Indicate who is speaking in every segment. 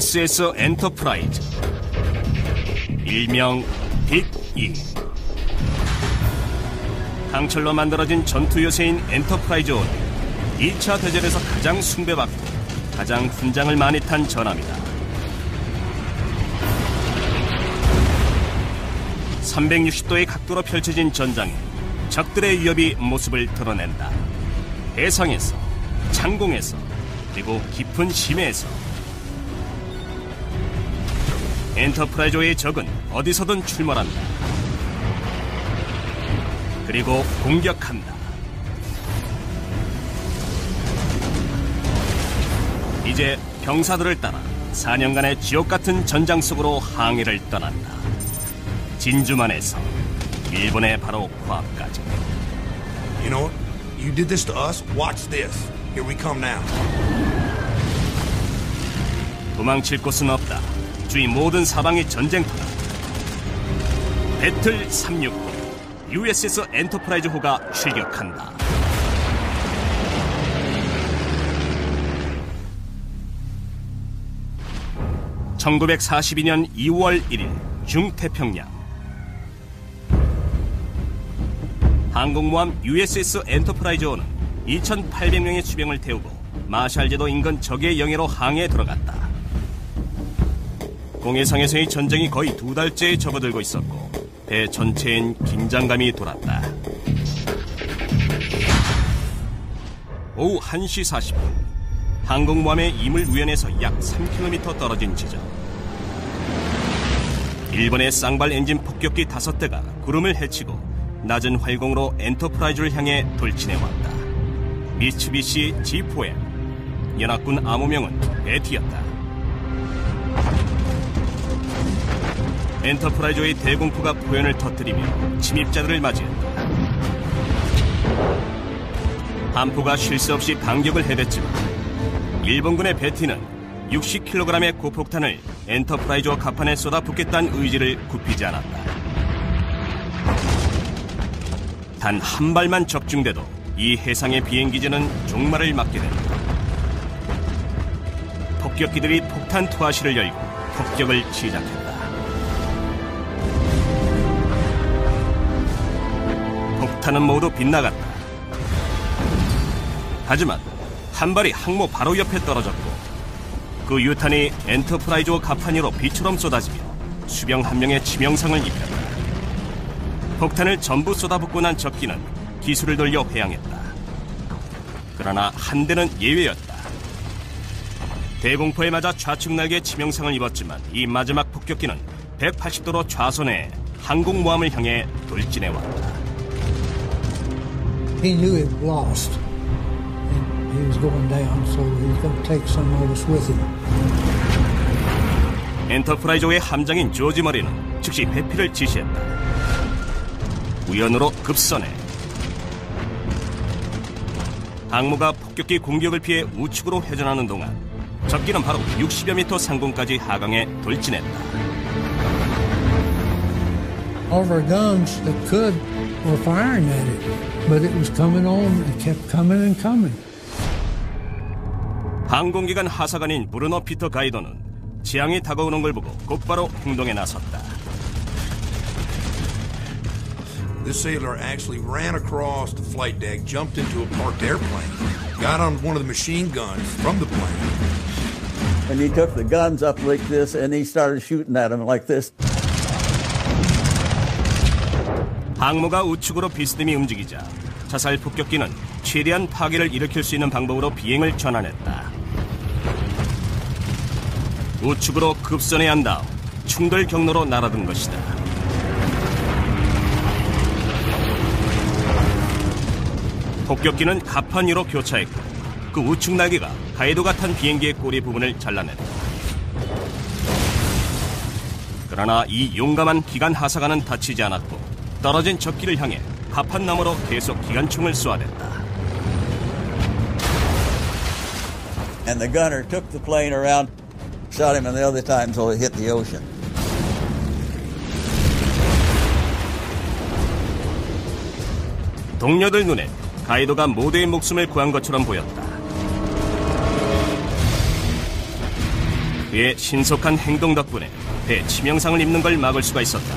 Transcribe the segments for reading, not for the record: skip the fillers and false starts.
Speaker 1: USS 엔터프라이즈, 일명 빅-2. 강철로 만들어진 전투 요새인 엔터프라이즈호는 2차 대전에서 가장 숭배받고 가장 훈장을 많이 탄 전함이다. 360도의 각도로 펼쳐진 전장에 적들의 위협이 모습을 드러낸다. 해상에서, 창공에서, 그리고 깊은 심해에서 엔터프라이즈의 적은 어디서든 출몰한다. 그리고 공격한다. 이제 병사들을 따라 4년간의 지옥같은 전장 속으로 항해를 떠난다. 진주만에서 일본의 바로 코앞까지.
Speaker 2: You know what? You did this to us. Watch this. Here we come now.
Speaker 1: 도망칠 곳은 없다. 주위 모든 사방이 전쟁터다. 배틀 369 USS 엔터프라이즈호가 출격한다. (1942년 2월 1일) 중태평양. 항공모함 USS 엔터프라이즈호는 2,800명의 수병을 태우고 마샬제도 인근 적의 영해로 항해에 들어갔다. 공해상에서의 전쟁이 거의 2달째에 접어들고 있었고 배 전체엔 긴장감이 돌았다. 오후 1시 40분 항공모함의 이물 우연에서 약 3km 떨어진 지점. 일본의 쌍발 엔진 폭격기 5대가 구름을 헤치고 낮은 활공으로 엔터프라이즈를 향해 돌진해왔다. 미츠비시 G4M, 연합군 암호명은 베티였다. 엔터프라이즈의 대공포가 포연을 터뜨리며 침입자들을 맞이했다. 함포가 쉴 새 없이 반격을 해댔지만 일본군의 베티는 60kg의 고폭탄을 엔터프라이즈와 갑판에 쏟아붓겠다는 의지를 굽히지 않았다. 단 한 발만 적중돼도 이 해상의 비행기지는 종말을 맞게 된다. 폭격기들이 폭탄 투하실을 열고 폭격을 시작했다. 폭탄은 모두 빗나갔다. 하지만 한 발이 항모 바로 옆에 떨어졌고 그 유탄이 엔터프라이즈호 갑판 위로 비처럼 쏟아지며 수병 한 명의 치명상을 입혔다. 폭탄을 전부 쏟아붓고 난 적기는 기술을 돌려 회항했다. 그러나 한 대는 예외였다. 대공포에 맞아 좌측 날개에 치명상을 입었지만 이 마지막 폭격기는 180도로 좌선해 항공모함을 향해 돌진해왔다.
Speaker 3: He knew it was lost. And he was going down, so he was going to take some of us with him.
Speaker 1: 엔터프라이즈의 함장인 조지 머리는 즉시 회피를 지시했다. 우연으로 급선해 항모가 폭격기 공격을 피해 우측으로 회전하는 동안 적기는 바로 60여 미터 상공까지 하강해 돌진했다.
Speaker 3: All of our guns that could were firing at it, but it was coming on. It kept coming and coming.
Speaker 1: 항공기관 하사관인 브루노 피터 가이도는 재앙이 다가오는 걸 보고 곧바로 행동에 나섰다.
Speaker 2: This sailor actually ran across the flight deck, jumped into a parked airplane, got on one of the machine guns from the plane.
Speaker 4: And he took the guns up like this and he started shooting at them like this.
Speaker 1: 항모가 우측으로 비스듬히 움직이자 자살 폭격기는 최대한 파괴를 일으킬 수 있는 방법으로 비행을 전환했다. 우측으로 급선회한 다음 충돌 경로로 날아든 것이다. 폭격기는 갑판 위로 교차했고 그 우측 날개가 가이도가 탄 비행기의 꼬리 부분을 잘라냈다. 그러나 이 용감한 기관 하사관은 다치지 않았고 떨어진 적기를 향해 갑판 너머로 계속 기관총을 쏘아댔다.
Speaker 4: And the gunner took the plane around, shot him in the other time so it hit the ocean.
Speaker 1: 동료들 눈에 가이도가 모두의 목숨을 구한 것처럼 보였다. 그의 신속한 행동 덕분에 배 치명상을 입는 걸 막을 수가 있었다.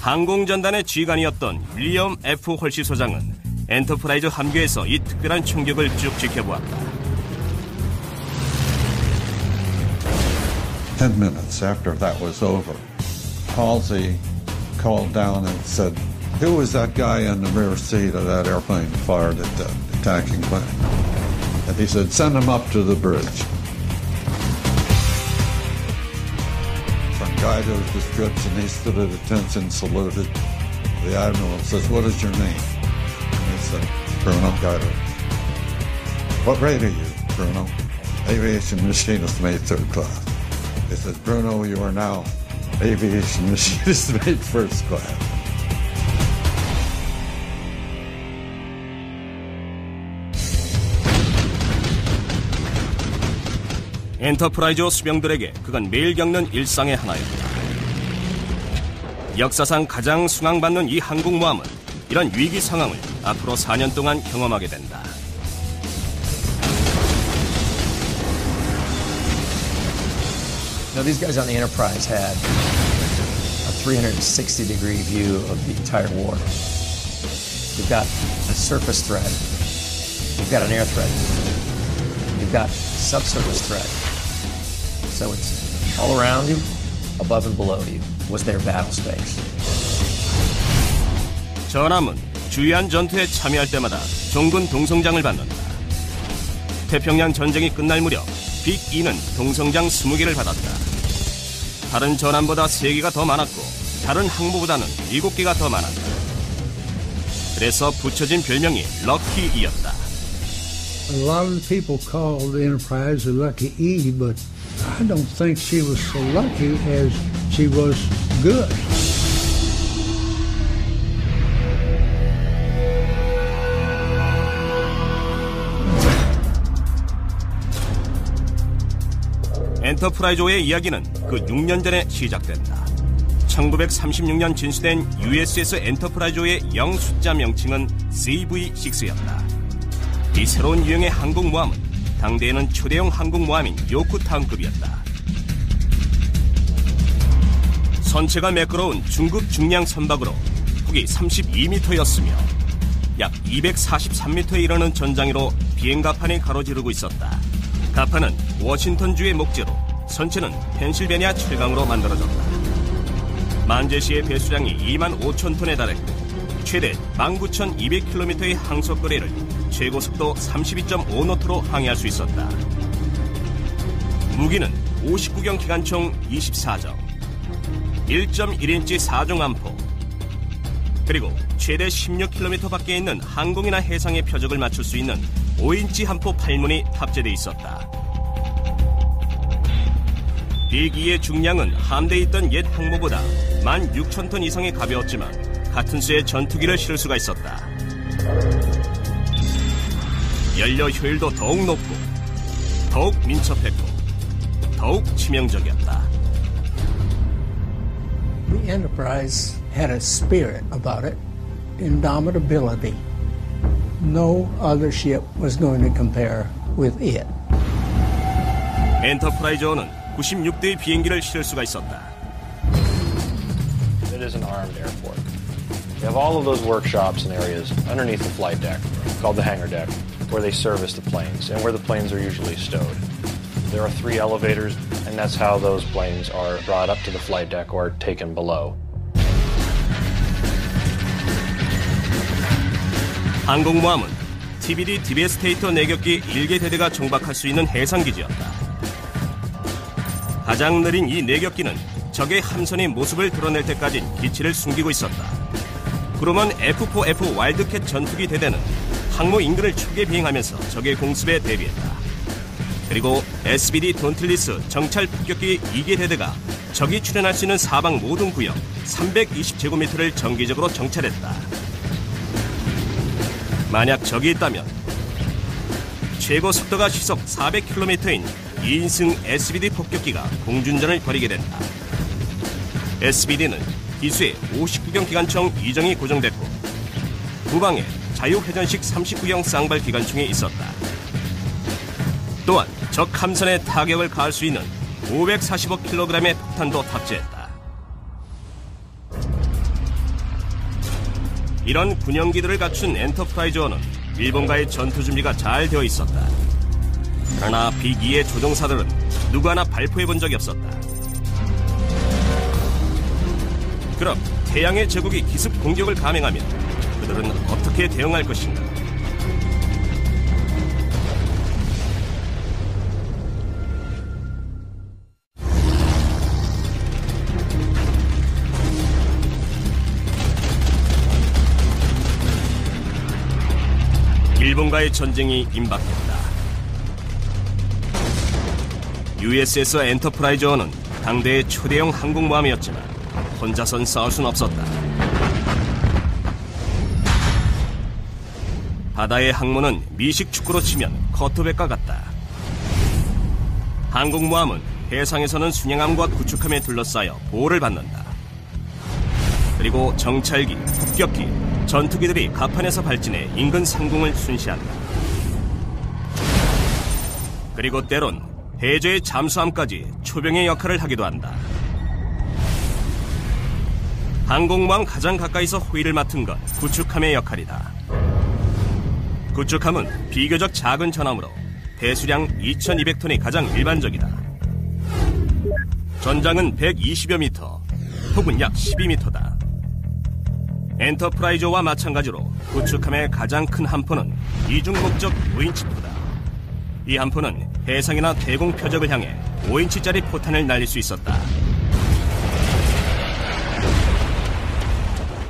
Speaker 1: 항공전단의 지휘관이었던 윌리엄 F. 홀시 소장은 엔터프라이즈 함교에서 이 특별한 충격을 쭉 지켜보았다.
Speaker 5: 10 minutes after that was over, Halsey called down and said, "Who was that guy in the rear seat of that airplane fired at the attacking plane?" And he said, "Send him up to the bridge." Some guy does description, he stood at attention, saluted. The admiral says, "What is your name?" And he said, "Bruno Guider." "What rate are you, Bruno?" "Aviation machinist mate 3rd class." He said, "Bruno, you are now aviation machinist mate 1st class."
Speaker 1: 엔터프라이즈 수병들에게 그건 매일 겪는 일상의 하나였다. 역사상 가장 숭앙받는 이 항공모함은 이런 위기 상황을 앞으로 4년 동안 경험하게 된다.
Speaker 6: Now, these guys on the Enterprise had a 360-degree view of the entire war. You've got a surface threat. You've got an air threat. You've got subsurface threat. So it's all around you, above and below you was their battle space.
Speaker 1: 전함은 주요한 전투에 참여할 때마다 종군 동성장을 받는다. 태평양 전쟁이 끝날 무렵 빅-E는 동성장 20개를 받았다. 다른 전함보다 3개가 더 많았고 다른 항모보다는 7개가 더 많았다. 그래서 붙여진 별명이 럭키-E였다.
Speaker 3: A lot of the people called the Enterprise the Lucky E, but I don't think she was so lucky as she was good.
Speaker 1: 엔터프라이즈의 이야기는 그 6년 전에 시작된다. 1936년 진수된 USS 엔터프라이즈의 영 숫자 명칭은 CV6였다. 이 새로운 유형의 항공모함은 당대에는 초대형 항공모함인 요크타운급이었다. 선체가 매끄러운 중급 중량 선박으로 폭이 32m였으며 약 243m에 이르는 전장으로 비행가판이 가로지르고 있었다. 가판은 워싱턴주의 목재로 선체는 펜실베니아 철강으로 만들어졌다. 만제시의 배수량이 25,000톤에 달했고 최대 19,200km의 항속거리를 최고속도 32.5노트로 항해할 수 있었다. 무기는 59경 기관총 24정, 1.1인치 4중 암포, 그리고 최대 16km 밖에 있는 항공이나 해상의 표적을 맞출 수 있는 5인치 함포 8문이 탑재돼 있었다. 빅-E의 중량은 함대에 있던 옛 항모보다 16,000톤 이상이 가벼웠지만 같은 수의 전투기를 실을 수가 있었다. 연료 효율도 더욱 높고 더욱 민첩했고 더욱 치명적이었다.
Speaker 3: The Enterprise had a spirit about it, indomitability. No other ship was going to compare with it.
Speaker 1: 엔터프라이저는 96대의 비행기를 실을 수가 있었다.
Speaker 7: It is an armed airport. You have all of those workshops and areas underneath the flight deck, called the hangar deck, where they service the planes and where the planes are usually stowed. There are 3 elevators, and that's how those planes are brought up to the flight deck or taken below.
Speaker 1: 항공모함은 TBD 디베스테이터 내격기 1개 대대가 정박할 수 있는 해상기지였다. 가장 느린 이 내격기는 적의 함선의 모습을 드러낼 때까지 기치를 숨기고 있었다. 그러면 F4F 와일드캣 전투기 대대는 항모 인근을 초계 비행하면서 적의 공습에 대비했다. 그리고 SBD 돈틀리스 정찰 폭격기 2개 대대가 적이 출현할 수 있는 사방 모든 구역 320제곱미터를 정기적으로 정찰했다. 만약 적이 있다면 최고 속도가 시속 400km인 2인승 SBD 폭격기가 공중전을 벌이게 된다. SBD는 기수에 59경 기관총 2정이 고정됐고 후방에 자유회전식 39형 쌍발 기관총이 있었다. 또한 적 함선의 타격을 가할 수 있는 545kg의 폭탄도 탑재했다. 이런 군용기들을 갖춘 엔터프라이즈호는 일본과의 전투 준비가 잘 되어 있었다. 그러나 B2의 조종사들은 누구 하나 발포해 본 적이 없었다. 그럼 태양의 제국이 기습 공격을 감행하면 그들은 어떻게 대응할 것인가? 일본과의 전쟁이 임박했다. USS 엔터프라이즈호는 당대의 초대형 항공모함이었지만 혼자선 싸울 순 없었다. 바다의 항모는 미식 축구로 치면 커트백과 같다. 항공모함은 해상에서는 순양함과 구축함에 둘러싸여 보호를 받는다. 그리고 정찰기, 폭격기, 전투기들이 갑판에서 발진해 인근 상공을 순시한다. 그리고 때론 해저의 잠수함까지 초병의 역할을 하기도 한다. 항공모함 가장 가까이서 호위를 맡은 건 구축함의 역할이다. 구축함은 비교적 작은 전함으로 대수량 2200톤이 가장 일반적이다. 전장은 120여 미터, 폭은 약 12미터다. 엔터프라이즈와 마찬가지로 구축함의 가장 큰 함포는 이중목적 5인치포다. 이 함포는 해상이나 대공 표적을 향해 5인치짜리 포탄을 날릴 수 있었다.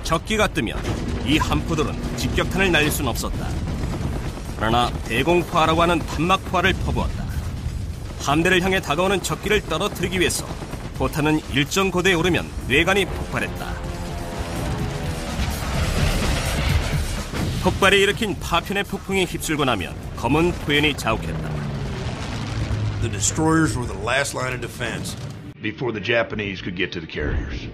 Speaker 1: 적기가 뜨면 이 함포들은 직격탄을 날릴 수는 없었다. 그러나 대공포화라고 하는 탄막포화를 퍼부었다. 함대를 향해 다가오는 적기를 떨어뜨리기 위해서 포탄은 일정 고도에 오르면 뇌관이 폭발했다. 폭발이 일으킨 파편의 폭풍이 휩쓸고 나면 검은 포연이 자욱했다.
Speaker 2: The destroyers were the last line of defense before the Japanese could get to the carriers.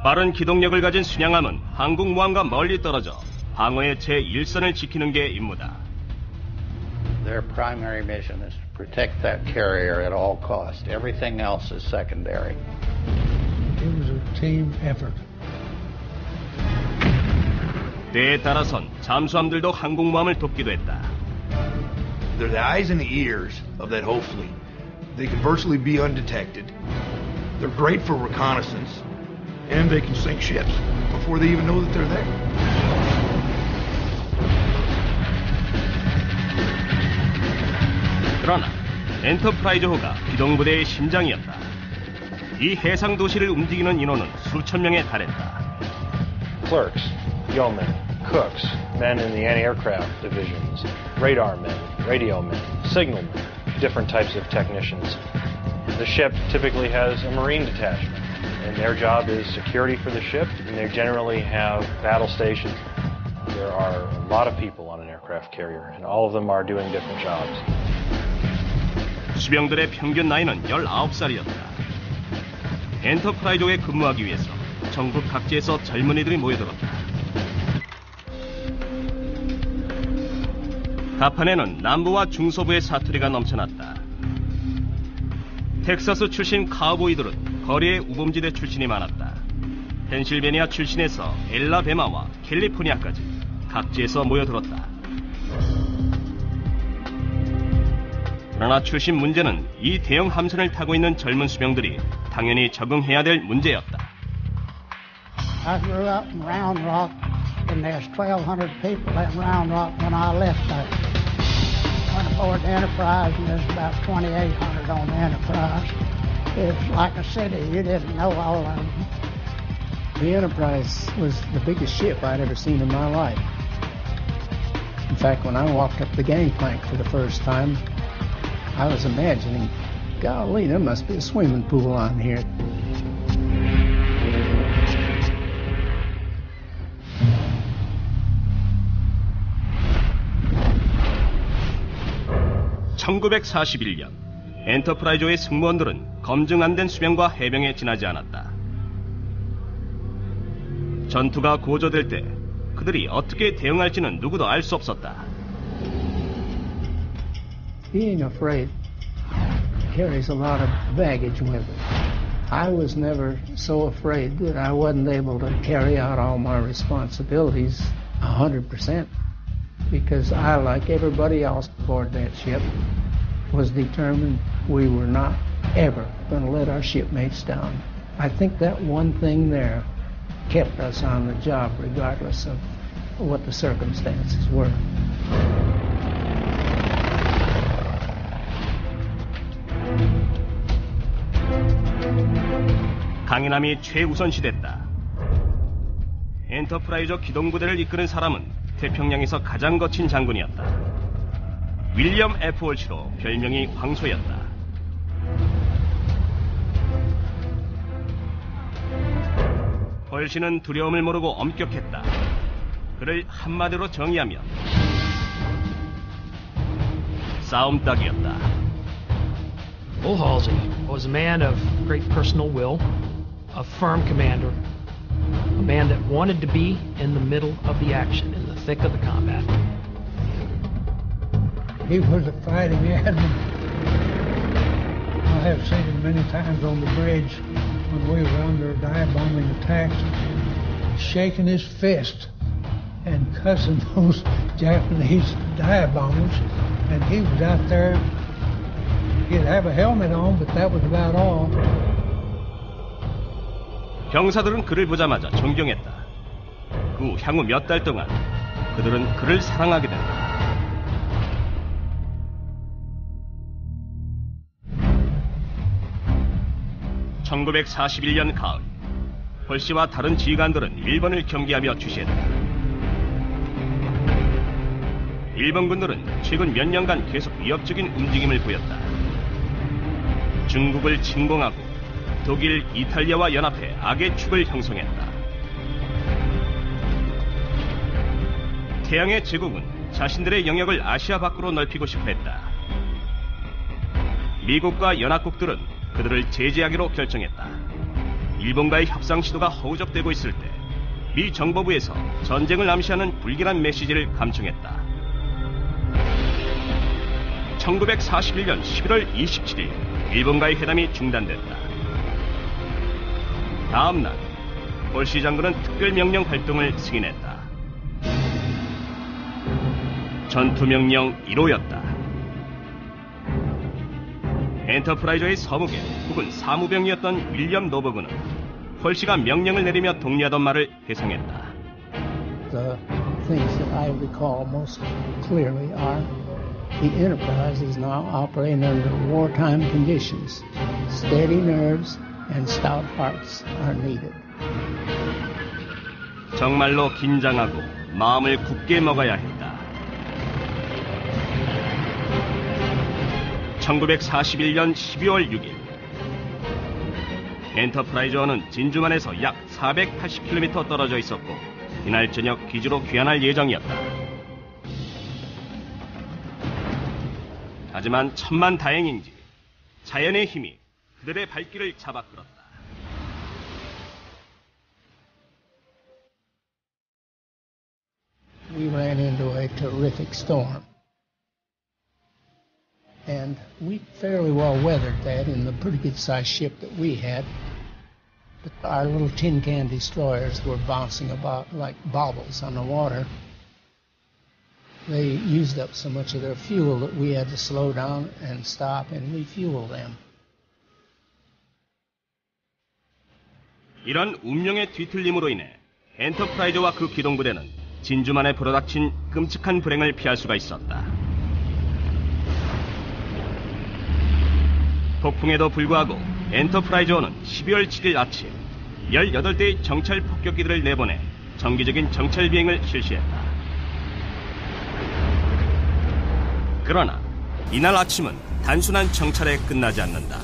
Speaker 1: 빠른 기동력을 가진 순양함은 항공모함과 멀리 떨어져 방어의 제1선을 지키는 게 임무다.
Speaker 8: Their primary mission is to protect that carrier at all costs. Everything else is secondary.
Speaker 3: It was a team effort.
Speaker 1: 때에 따라선 잠수함들도 항공모함을 돕기도 했다.
Speaker 2: They're the eyes and the ears of that whole fleet. They can virtually be undetected. They're great for reconnaissance. And they can sink ships before they even know that they're there.
Speaker 1: 그러나 엔터프라이즈호가 기동부대의 심장이었다. 이 해상 도시를 움직이는 인원은 수천 명에 달했다.
Speaker 7: Clerks, yeomen, cooks, men in the anti-aircraft divisions, radar men, radio men, signal men, different types of technicians. The ship typically has a marine detachment. And their job is security for the ship, and they generally have battle stations. There are a lot of people on an aircraft carrier, and all of them are doing different jobs.
Speaker 1: 수병들의 평균 나이는 19살이었다. 엔터프라이즈호에 근무하기 위해서 전국 각지에서 젊은이들이 모여들었다. 갑판에는 남부와 중서부의 사투리가 넘쳐났다. 텍사스 출신 카우보이들은 거리의 우범지대 출신이 많았다. 펜실베니아 출신에서 엘라베마와 캘리포니아까지 각지에서 모여들었다. 그러나 출신 문제는 이 대형 함선을 타고 있는 젊은 수병들이 당연히 적응해야 될 문제였다.
Speaker 9: I grew up in Round Rock, and there's 1,200 people at Round Rock when I left there. Went aboard the Enterprise, and there's about 2,800 on the Enterprise. It's like a city. You didn't know all of them.
Speaker 3: The Enterprise was the biggest ship I'd ever seen in my life. In fact, when I walked up the gangplank for the first time, I was imagining, golly, there must be a swimming pool on here.
Speaker 1: (1941년) 엔터프라이즈호의 승무원들은 검증 안 된 수병과 해병에 지나지 않았다. 전투가 고조될 때 그들이 어떻게 대응할지는 누구도 알 수 없었다.
Speaker 3: Being afraid carries a lot of baggage with it. I was never so afraid that I wasn't able to carry out all my responsibilities 100%, because I, like everybody else aboard that ship, was determined we were not ever going to let our shipmates down. I think that one thing there kept us on the job regardless of what the circumstances were.
Speaker 1: 강인함이 최우선시됐다. 엔터프라이저 기동부대를 이끄는 사람은 태평양에서 가장 거친 장군이었다. 윌리엄 F. 월시로 별명이 황소였다. 월시는 두려움을 모르고 엄격했다. 그를 한마디로 정의하면 싸움닭이었다.
Speaker 10: Bull Halsey was a man of great personal will, a firm commander, a man that wanted to be in the middle of the action, in the thick of the combat.
Speaker 9: He was a fighting animal. I have seen him many times on the bridge when we were under dive-bombing attacks, shaking his fist and cussing those Japanese dive bombers, and he was out there. He'd have a helmet on, but that was about all.
Speaker 1: 병사들은 그를 보자마자 존경했다. 그 향후 몇 달 동안 그들은 그를 사랑하게 된다. (1941년) 가을, 홀씨와 다른 지휘관들은 일본을 경계하며 주시했다. 일본 군들은 최근 몇 년간 계속 위협적인 움직임을 보였다. 중국을 침공하고 독일, 이탈리아와 연합해 악의 축을 형성했다. 태양의 제국은 자신들의 영역을 아시아 밖으로 넓히고 싶어 했다. 미국과 연합국들은 그들을 제재하기로 결정했다. 일본과의 협상 시도가 허우적대고 있을 때 미 정보부에서 전쟁을 암시하는 불길한 메시지를 감청했다. 1941년 11월 27일 일본과의 회담이 중단됐다. 다음 날 홀씨 장군은 특별명령 활동을 승인했다. 전투명령 1호였다. 엔터프라이저의 서무계 혹은 사무병이었던 윌리엄 노버그는 홀씨가 명령을 내리며 독려하던 말을 회상했다.
Speaker 3: The things that I recall most clearly are the Enterprise is now operating under wartime conditions. Steady nerves and stout hearts are needed.
Speaker 1: 정말로 긴장하고 마음을 굳게 먹어야 했다. 1941년 12월 6일 엔터프라이저는 진주만에서 약 480km 떨어져 있었고 이날 저녁 기지로 귀환할 예정이었다. 하지만 천만다행인지 자연의 힘이 그들의 발길을 잡아끌었다.
Speaker 3: We ran into a terrific storm. And we fairly well weathered that in the pretty good-sized ship that we had. But our little tin can destroyers were bouncing about like baubles on the water. They used up so much of their fuel that we had to slow down and stop and refuel them.
Speaker 1: 이런 운명의 뒤틀림으로 인해 엔터프라이저와 그 기동부대는 진주만에 불어닥친 끔찍한 불행을 피할 수가 있었다. 폭풍에도 불구하고 엔터프라이저는 12월 7일 아침 18대의 정찰 폭격기들을 내보내 정기적인 정찰 비행을 실시했다. 그러나 이날 아침은 단순한 정찰에 끝나지 않는다.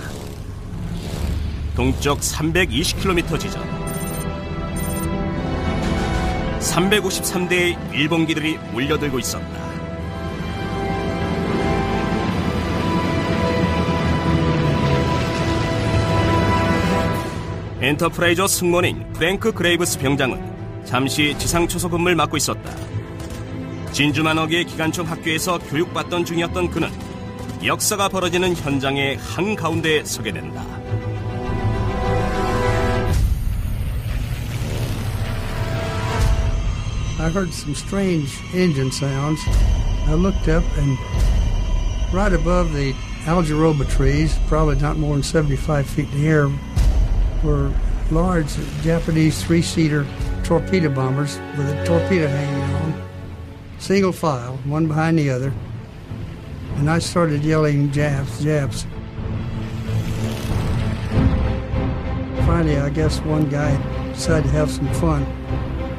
Speaker 1: 동쪽 320km 지점 353대의 일본기들이 몰려들고 있었다. 엔터프라이저 승무원인 프랭크 그레이브스 병장은 잠시 지상초소 근무를 맡고 있었다. 진주만어기의 기관총 학교에서 교육받던 중이었던 그는 역사가 벌어지는 현장의 한가운데에 서게 된다.
Speaker 11: I heard some strange engine sounds. I looked up and right above the algaroba trees, probably not more than 75 feet in the air, were large Japanese three-seater torpedo bombers with a torpedo hanging on, single file, one behind the other. And I started yelling, "Japs, Japs." Finally, I guess one guy decided to have some fun,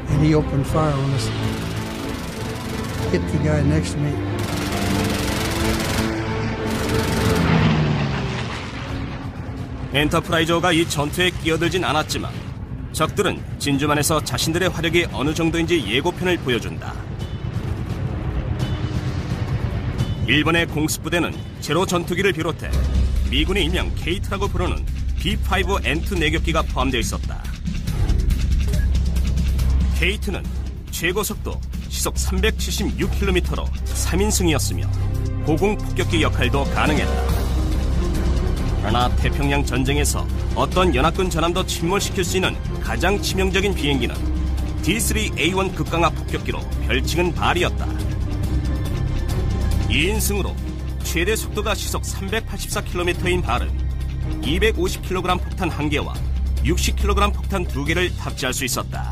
Speaker 11: and he opened fire on us. Hit the guy next to me.
Speaker 1: 엔터프라이저가 이 전투에 끼어들진 않았지만 적들은 진주만에서 자신들의 화력이 어느 정도인지 예고편을 보여준다. 일본의 공습부대는 제로 전투기를 비롯해 미군이 일명 케이트라고 부르는 B-5N2 내격기가 포함되어 있었다. 케이트는 최고속도 시속 376km로 3인승이었으며 고공폭격기 역할도 가능했다. 그러나 태평양 전쟁에서 어떤 연합군 전함도 침몰시킬 수 있는 가장 치명적인 비행기는 D3A1 극강화 폭격기로 별칭은 발이었다. 2인승으로 최대 속도가 시속 384km인 발은 250kg 폭탄 1개와 60kg 폭탄 2개를 탑재할 수 있었다.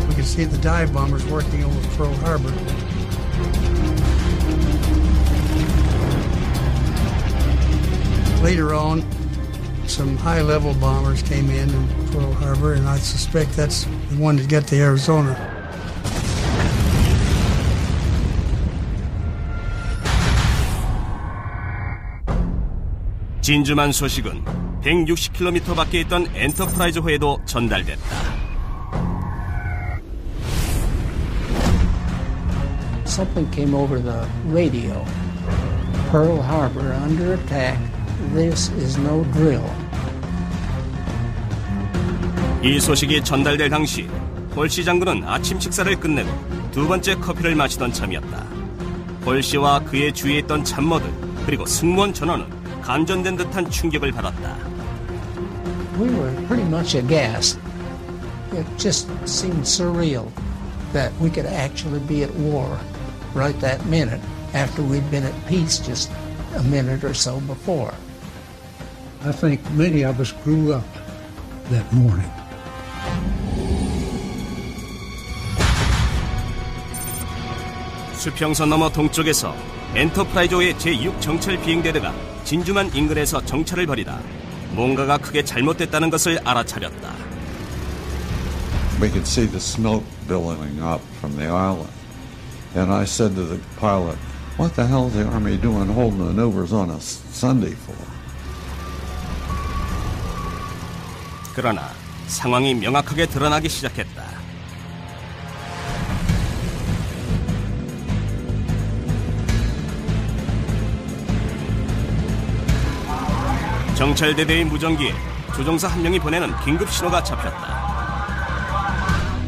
Speaker 11: We could see the dive bombers working over Pearl Harbor. Later on, some high-level bombers came in Pearl Harbor, and I suspect that's the one that got to Arizona.
Speaker 1: 진주만 소식은 160km 밖에 있던 엔터프라이즈호에도 전달됐다.
Speaker 3: Something came over the radio. Pearl Harbor under attack. This is no drill.
Speaker 1: 이 소식이 전달될 당시 폴시 장군은 아침 식사를 끝내고 두 번째 커피를 마시던 참이었다. 폴시와 그의 주위에 있던 참모들 그리고 승무원 전원은 감전된 듯한 충격을 받았다.
Speaker 3: We were pretty much aghast. It just seemed surreal that we could actually be at war right that minute after we'd been at peace just a minute or so before.
Speaker 11: I think many of us grew up that morning.
Speaker 1: 수평선 너머 동쪽에서 엔터프라이즈호의 제6 정찰 비행대대가 진주만 인근에서 정찰을 벌이다 뭔가가 크게 잘못됐다는 것을 알아차렸다.
Speaker 5: We could see the smoke billowing up from the island. And I said to the pilot, "What the hell is the Army doing holding maneuvers on a Sunday for?"
Speaker 1: 그러나 상황이 명확하게 드러나기 시작했다. 정찰대대의 무전기에 조종사 한 명이 보내는 긴급 신호가 잡혔다.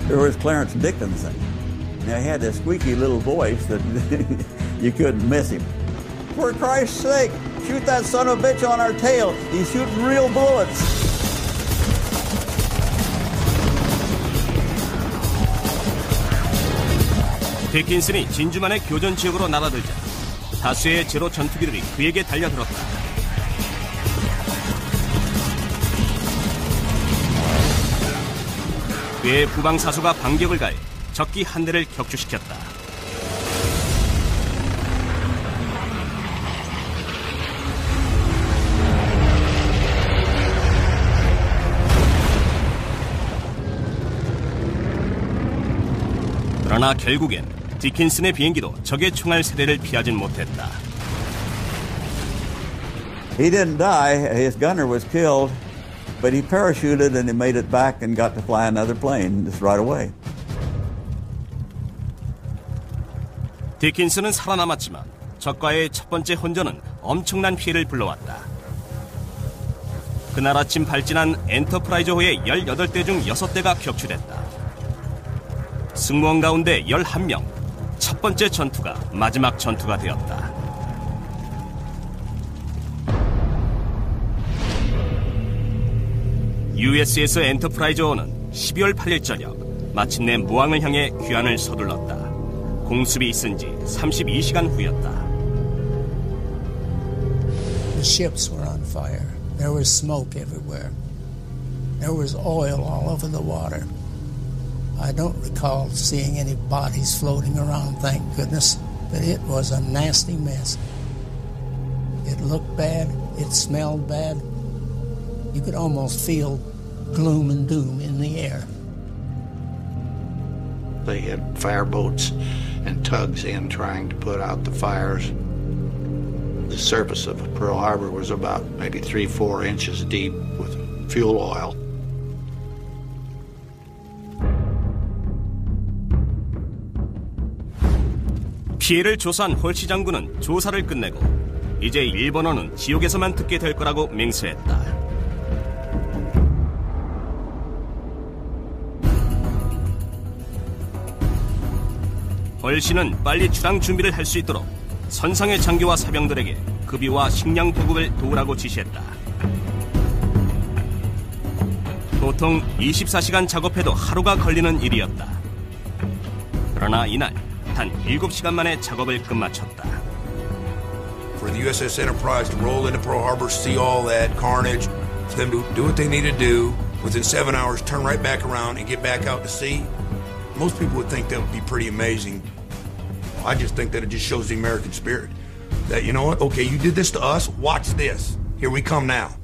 Speaker 4: There was Clarence Dickinson. Now he had this squeaky little voice that you couldn't miss him. For Christ's sake, shoot that son of a bitch on our tail. He's shooting real bullets.
Speaker 1: 디킨슨이 진주만의 교전 지역으로 날아들자 다수의 제로 전투기들이 그에게 달려들었다. 그의 후방사수가 반격을 가해 적기 한 대를 격추시켰다. 그러나 결국엔 디킨슨의 비행기도 적의 총알 세례를 피하진 못했다.
Speaker 4: He didn't die. His gunner was killed, but he parachuted and he made it back and got to fly another plane just right away.
Speaker 1: 디킨슨은 살아남았지만 적과의 첫 번째 혼전은 엄청난 피해를 불러왔다. 그날 아침 발진한 엔터프라이즈호의 18대 중 6대가 격추됐다. 승무원 가운데 11명, 첫 번째 전투가 마지막 전투가 되었다. USS 엔터프라이즈호는 12월 8일 저녁 마침내 무항을 향해 귀환을 서둘렀다. 공습이 있은 지 32시간 후였다.
Speaker 3: The ships were on fire. There was smoke everywhere. There was oil all over the water. I don't recall seeing any bodies floating around, thank goodness, but it was a nasty mess. It looked bad, it smelled bad. You could almost feel gloom and doom in the air.
Speaker 8: They had fireboats and tugs in trying to put out the fires. The surface of Pearl Harbor was about maybe 3-4 inches deep with fuel oil.
Speaker 1: 피해를 조사한 홀시 장군은 조사를 끝내고 이제 일본어는 지옥에서만 듣게 될 거라고 맹세했다. 홀시는 빨리 출항 준비를 할 수 있도록 선상의 장교와 사병들에게 급유와 식량 보급을 도우라고 지시했다. 보통 24시간 작업해도 하루가 걸리는 일이었다. 그러나 이날 단 7시간 만에 작업을 끝마쳤다.
Speaker 12: For the USS Enterprise to roll into Pearl Harbor, see all that carnage, for them to do what they need to do, within 7 hours turn right back around and get back out to sea, most people would think that would be pretty amazing. I just think that it just shows the American spirit. That, you know what, okay, you did this to us, watch this. Here we come now.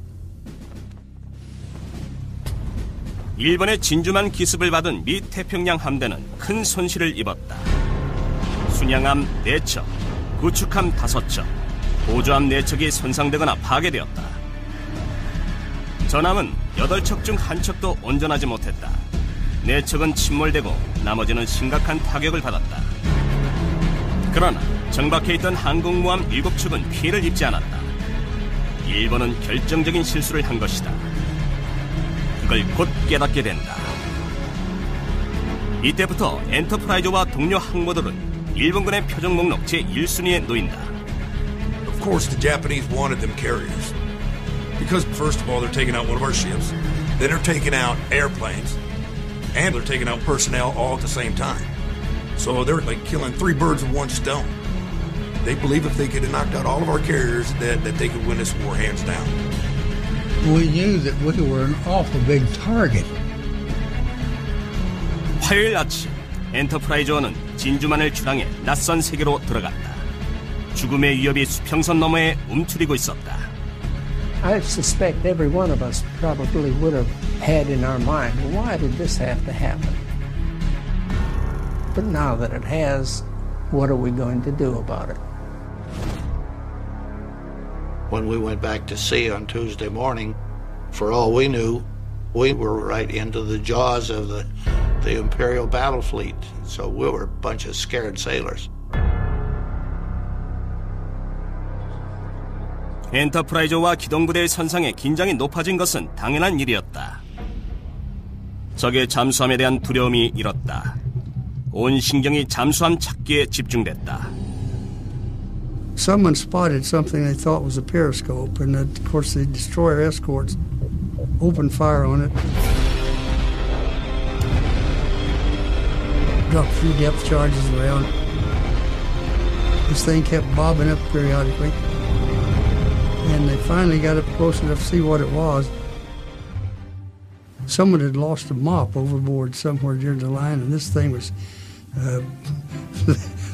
Speaker 1: 일본의 진주만 기습을 받은 미 태평양 함대는 큰 손실을 입었다. 순양함 4척, 구축함 5척, 보조함 4척이 손상되거나 파괴되었다. 전함은 8척 중 1척도 온전하지 못했다. 4척은 침몰되고 나머지는 심각한 타격을 받았다. 그러나 정박해 있던 항공모함 7척은 피해를 입지 않았다. 일본은 결정적인 실수를 한 것이다. 그걸 곧 깨닫게 된다. 이때부터 엔터프라이즈와 동료 항모들은 일본군의 표적 목록 제1순위에 놓인다.
Speaker 12: Of course, the Japanese wanted them carriers. Because, first of all, they're taking out one of our ships, then they're taking out airplanes, and they're taking out personnel all at the same time. So they're like killing 3 birds with 1 stone. They believe if they could have knocked out all of our carriers, that they could win this war hands down.
Speaker 11: We knew that we were an awful big target.
Speaker 1: 화요일 아침, 엔터프라이즈호는 진주만을 출항해 낯선 세계로 들어갔다. 죽음의 위협이 수평선 너머에 움츠리고 있었다.
Speaker 3: I suspect every one of us probably would have had in our mind, why did this have to happen? But now that it has, what are we going to do about it?
Speaker 8: When we went back to sea on Tuesday morning, for all we knew, we were right into the jaws of the Imperial battle fleet. So we were a bunch of scared sailors.
Speaker 1: 엔터프라이즈와 기동부대의 선상에 긴장이 높아진 것은 당연한 일이었다. 적의 잠수함에 대한 두려움이 일었다. 온 신경이 잠수함 찾기에 집중됐다.
Speaker 11: Someone spotted something they thought was a periscope, and of course the destroyer escorts opened fire on it. Dropped a few depth charges around. This thing kept bobbing up periodically. And they finally got up close enough to see what it was. Someone had lost a mop overboard somewhere near the line, and this thing was...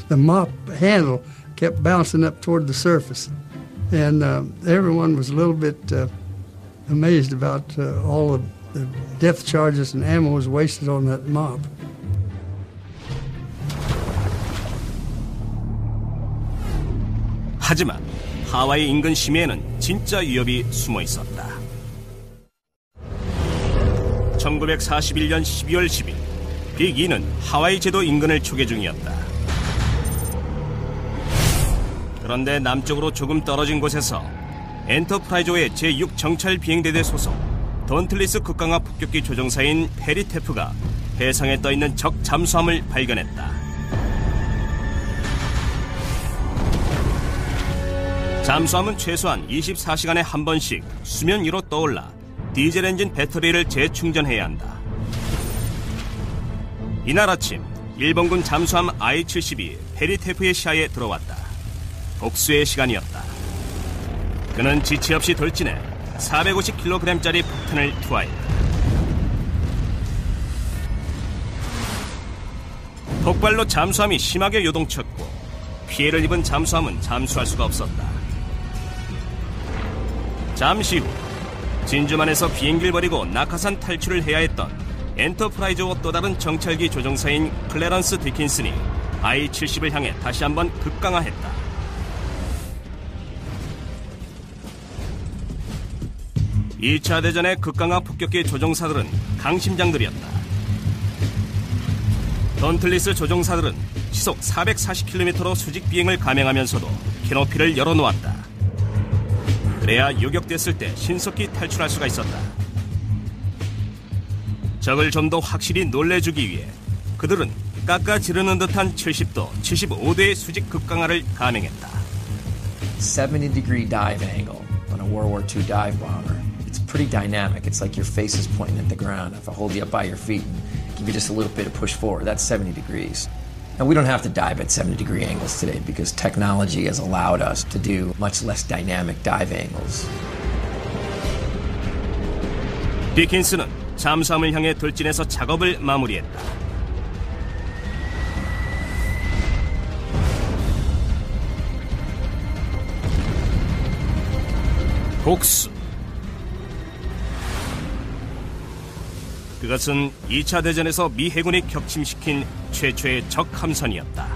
Speaker 11: the mop handle kept bouncing up toward the surface. And everyone was a little bit amazed about all of the depth charges and ammo was wasted on that mop.
Speaker 1: 하지만 하와이 인근 심해에는 진짜 위협이 숨어 있었다. 1941년 12월 10일, 빅2는 하와이 제도 인근을 초계 중이었다. 그런데 남쪽으로 조금 떨어진 곳에서 엔터프라이즈의 제6정찰 비행대대 소속 던틀리스 극강화 폭격기 조종사인 페리 테프가 해상에 떠있는 적 잠수함을 발견했다. 잠수함은 최소한 24시간에 한 번씩 수면 위로 떠올라 디젤 엔진 배터리를 재충전해야 한다. 이날 아침 일본군 잠수함 I-70이 페리 테프의 시야에 들어왔다. 복수의 시간이었다. 그는 지체 없이 돌진해 450kg짜리 폭탄을 투하했다. 폭발로 잠수함이 심하게 요동쳤고 피해를 입은 잠수함은 잠수할 수가 없었다. 잠시 후 진주만에서 비행기를 버리고 낙하산 탈출을 해야 했던 엔터프라이즈와 또 다른 정찰기 조종사인 클래런스 디킨슨이 I-70을 향해 다시 한번 급강하했다. 이 차 대전의 극강화 폭격기 조종사들은 강심장들이었다. 던틀리스 조종사들은 시속 440km로 수직 비행을 감행하면서도 캐노피를 열어놓았다. 그래야 요격됐을 때 신속히 탈출할 수가 있었다. 적을 좀 더 확실히 놀래주기 위해 그들은 깎아 지르는 듯한 70도, 75도의 수직 급강화를 감행했다.
Speaker 6: 70-degree dive angle on a World War II dive bomber. It's pretty dynamic. It's like your face is pointing at the ground. If I hold you up by your feet and give you just a little bit of push forward, that's 70 degrees. And we don't have to dive at 70-degree angles today because technology has allowed us to do much less dynamic dive angles.
Speaker 1: 디킨스는 잠수함을 향해 돌진해서 작업을 마무리했다. 복수. 그것은 2차 대전에서 미 해군이 격침시킨 최초의 적 함선이었다.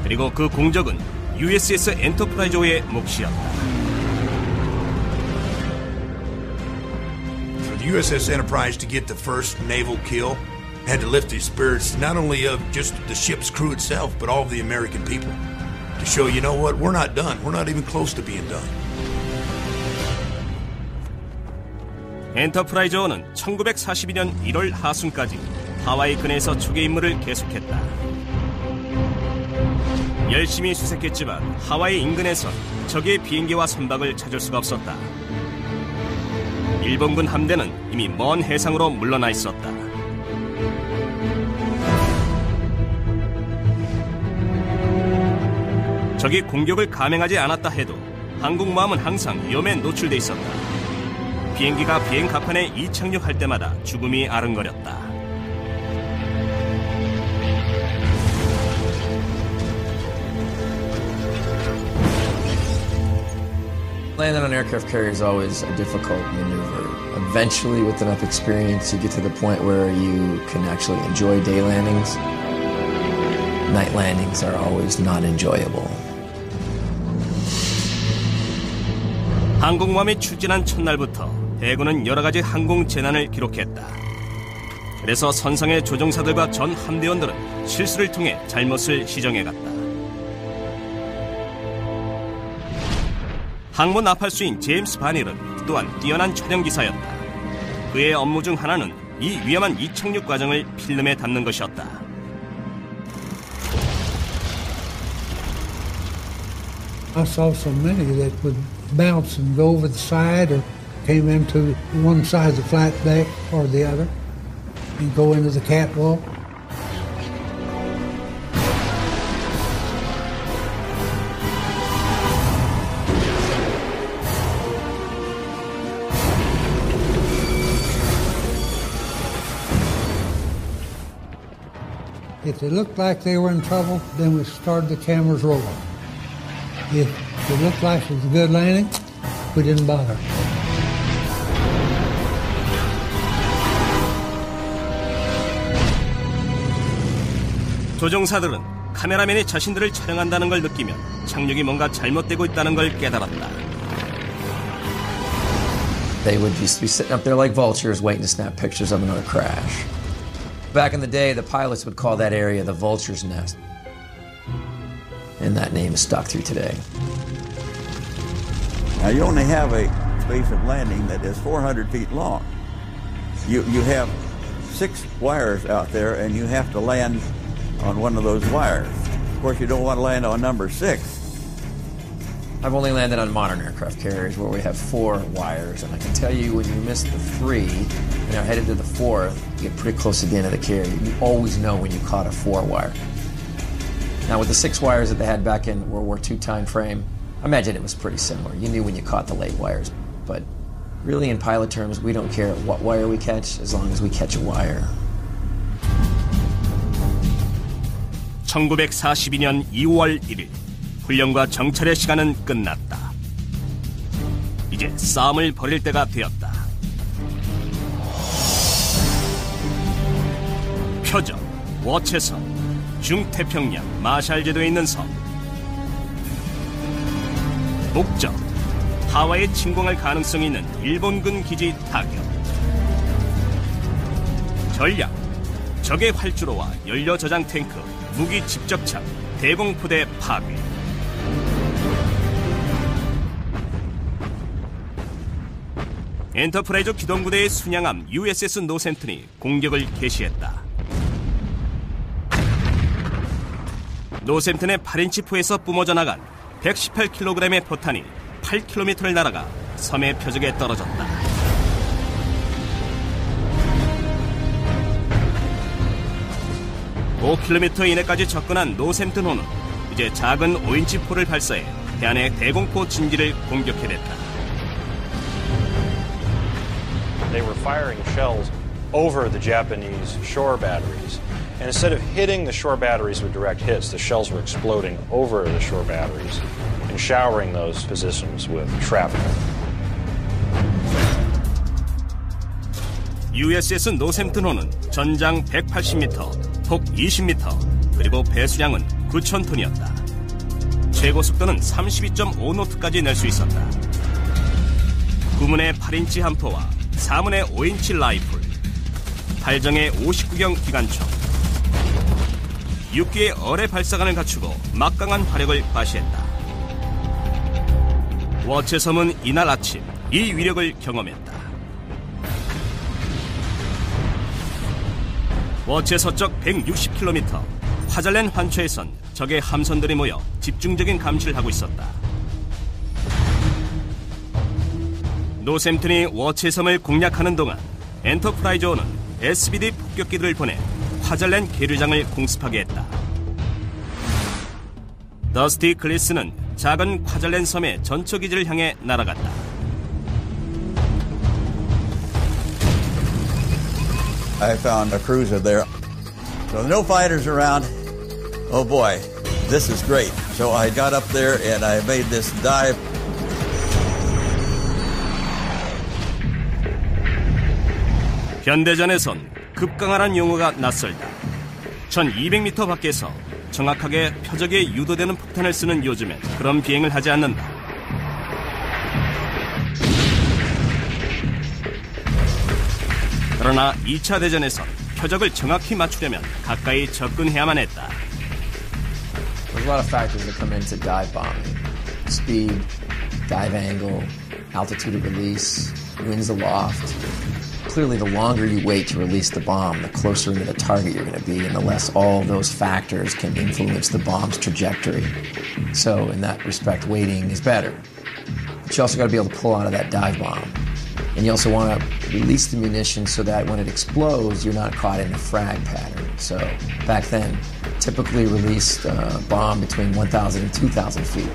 Speaker 1: 그리고 그 공적은 USS 엔터프라이즈의 몫이었다.
Speaker 12: For the USS Enterprise to get the first naval kill had to lift the spirits not only of just the ship's crew itself, but all of the American people. To show, you know what, we're not done. We're not even close to being done.
Speaker 1: 엔터프라이즈호는 1942년 1월 하순까지 하와이 근해에서 적의 임무를 계속했다. 열심히 수색했지만 하와이 인근에서 적의 비행기와 선박을 찾을 수가 없었다. 일본군 함대는 이미 먼 해상으로 물러나 있었다. 적이 공격을 감행하지 않았다 해도 항공모함은 항상 위험에 노출돼 있었다. 비행기가 비행 갑판에 이착륙할 때마다 죽음이 아른거렸다.
Speaker 6: Landing on aircraft carrier is always a difficult maneuver. Eventually, with enough experience, you get to the point where you can actually enjoy day landings. Night landings are always not enjoyable.
Speaker 1: 항공모함이 추진한 첫날부터 대군은 여러 가지 항공 재난을 기록했다. 그래서 선상의 조종사들과 전 함대원들은 실수를 통해 잘못을 시정해갔다. 항모 나팔수인 제임스 바닐은 또한 뛰어난 촬영기사였다. 그의 업무 중 하나는 이 위험한 이착륙 과정을 필름에 담는 것이었다.
Speaker 11: I saw so many that would bounce and go over the side or came into one side of the flat deck or the other and go into the catwalk. If they looked like they were in trouble, then we started the cameras rolling. If it looked like it was a good landing, we didn't bother.
Speaker 1: 조종사들은 카메라맨이 자신들을 촬영한다는 걸 느끼면 착륙이 뭔가 잘못되고 있다는 걸 깨달았다.
Speaker 6: They would just be sitting up there like vultures waiting to snap pictures of another crash. Back in the day, the pilots would call that area the vulture's nest. And that name is stuck through today.
Speaker 4: Now you only have a space of landing that is 400 feet long. You have 6 wires out there, and you have to land on one of those wires. Of course, you don't want to land on number 6.
Speaker 6: I've only landed on modern aircraft carriers where we have 4 wires, and I can tell you when you miss the 3 and are headed to the 4th, you get pretty close to the end of the carrier. You always know when you caught a 4-wire. Now with the 6 wires that they had back in World War II time frame, I imagine it was pretty similar. You knew when you caught the late wires, but really in pilot terms, we don't care what wire we catch as long as we catch a wire.
Speaker 1: 1942년 2월 1일 훈련과 정찰의 시간은 끝났다. 이제 싸움을 벌일 때가 되었다. 표적, 워체섬, 중태평양 마샬 제도에 있는 섬. 목적, 하와이에 침공할 가능성이 있는 일본군 기지 타격. 전략, 적의 활주로와 연료 저장 탱크, 무기 집적창, 대공포대 파괴. 엔터프라이즈 기동부대의 순양함 USS 노샘튼이 공격을 개시했다. 노샘튼의 8인치 포에서 뿜어져 나간 118kg의 포탄이 8km를 날아가 섬의 표적에 떨어졌다. (5km) 이내까지 접근한 노샘튼호는 이제 작은 5인치 포를 발사해 해안의 대공포 진지를 공격해냈다.
Speaker 7: They were firing shells over the Japanese shore batteries. And instead of hitting the shore batteries with direct hits, the shells were exploding over the shore batteries and showering those positions with shrapnel.
Speaker 1: USS 노샘튼호는 전장 180m, 폭 20m, 그리고 배수량은 9,000톤이었다. 최고 속도는 32.5노트까지 낼 수 있었다. 9문의 8인치 함포와 4문의 5인치 라이플, 8정의 59경 기관총, 6기의 어뢰 발사관을 갖추고 막강한 화력을 과시했다. 워체섬은 이날 아침 이 위력을 경험했다. 워체 서쪽 160km 화잘렌 환초에선 적의 함선들이 모여 집중적인 감시를 하고 있었다. 노샘튼이 워체섬을 공략하는 동안 엔터프라이즈호는 SBD 폭격기들을 보내 화잘렌 계류장을 공습하게 했다. 더스티 클리스는 작은 화잘렌 섬의 전초기지를 향해 날아갔다.
Speaker 4: I found a cruiser there. So no fighters around. Oh boy, this is great. So I got up there and I made this dive.
Speaker 1: 현대전에선 급강하란 용어가 낯설다. 1200m 밖에서 정확하게 표적에 유도되는 폭탄을 쓰는 요즘엔 그런 비행을 하지 않는다. 그러나 2차 대전에선 표적을 정확히 맞추려면 가까이 접근해야만 했다.
Speaker 6: There's a lot of factors that come into dive bombing. Speed, dive angle, altitude of release, winds aloft. Clearly, the longer you wait to release the bomb, the closer into the target you're going to be, and the less all those factors can influence the bomb's trajectory. So, in that respect, waiting is better. But you also got to be able to pull out of that dive bomb. And you also want to release the munition so that when it explodes, you're not caught in the frag pattern. So, back then, typically released a bomb between 1,000 and 2,000 feet.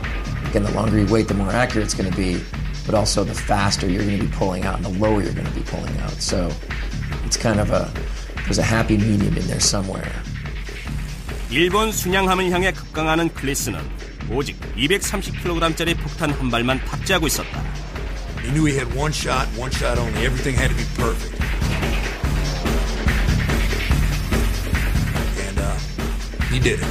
Speaker 6: Again, the longer you wait, the more accurate it's going to be. But also the faster you're going to be pulling out and the lower you're going to be pulling out. So it's kind of there's a happy medium in there somewhere.
Speaker 1: 일본 순양함을 향해 급강하는 클리스는 오직 230kg짜리 폭탄 한 발만 탑재하고 있었다.
Speaker 12: He knew he had one shot only. Everything had to be perfect. And he did it.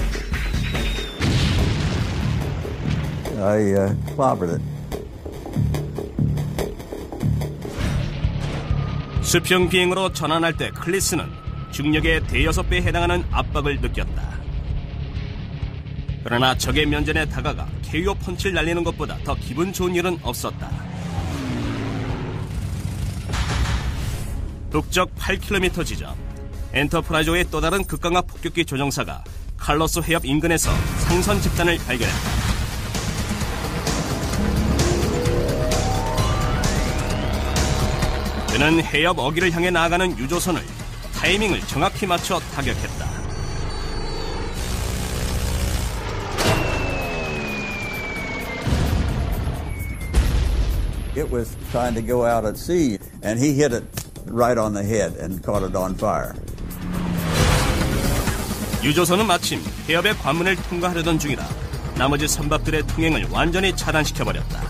Speaker 4: I clobbered it.
Speaker 1: 수평 비행으로 전환할 때 클리스는 중력의 대여섯 배에 해당하는 압박을 느꼈다. 그러나 적의 면전에 다가가 KO 펀치를 날리는 것보다 더 기분 좋은 일은 없었다. 북쪽 8km 지점, 엔터프라이즈의 또 다른 극강화 폭격기 조종사가 칼로스 해협 인근에서 상선 집단을 발견했다. 그는 해협 어기를 향해 나아가는 유조선을 타이밍을 정확히 맞춰 타격했다.
Speaker 4: It was trying to go out at sea, and he hit it right on the head and caught it on fire.
Speaker 1: 유조선은 마침 해협의 관문을 통과하려던 중이라 나머지 선박들의 통행을 완전히 차단시켜버렸다.